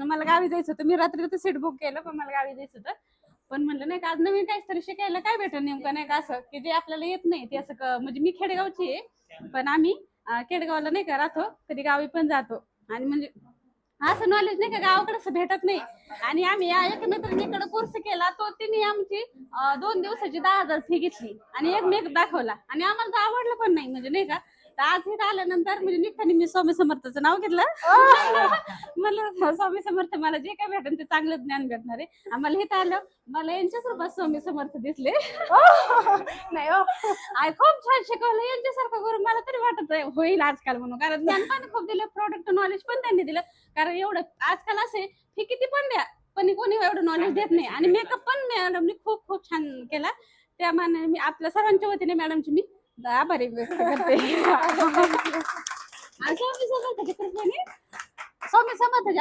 मला गावी जायचं होतं. मी रात्री सीट बुक केलं पण मला गावी जायचं होतं. पण म्हणलं नाही का आज नवीन काहीतरी शिकायला काय भेटेल नेमकं नाही का असं की जे आपल्याला येत नाही ते असं म्हणजे मी खेडेगावची आहे पण आम्ही खेडेगावला नाही का राहतो कधी गावी पण जातो आणि म्हणजे असं नॉलेज नाही का गावाकडे असं भेटत नाही. आणि आम्ही या एक मैत्रिणीकडे कोर्स केला तो तिने आमची 2 दिवसाची 10,000 फी घेतली आणि एक मेक दाखवला आणि आम्हाला तर आवडलं पण नाही म्हणजे नाही का. तर आज इथं आल्यानंतर म्हणजे निघताना मी स्वामी समर्थाचं नाव घेतलं. मला स्वामी समर्थ मला जे काय भेटेल ते चांगलं ज्ञान भेटणार आहे. आम्हाला इथं आलं मला यांच्याच रूपात स्वामी समर्थ दिसले. नाही हो खूप छान शिकवलं यांच्यासारखं करून मला तरी वाटत होईल आजकाल म्हणून कारण ज्ञान पण खूप दिलं प्रोडक्ट नॉलेज पण त्यांनी दिलं. कारण एवढं आजकाल असे फी किती पण द्या पण कोणी एवढं नॉलेज देत नाही आणि मेकअप पण मॅडमनी खूप खूप छान केला. त्या मानाने मी आपल्या सर्वांच्या वतीने मॅडमची मी आभारी व्यक्त करते. स्वामी समर्थाच्या कृपेने स्वामी समर्थाच्या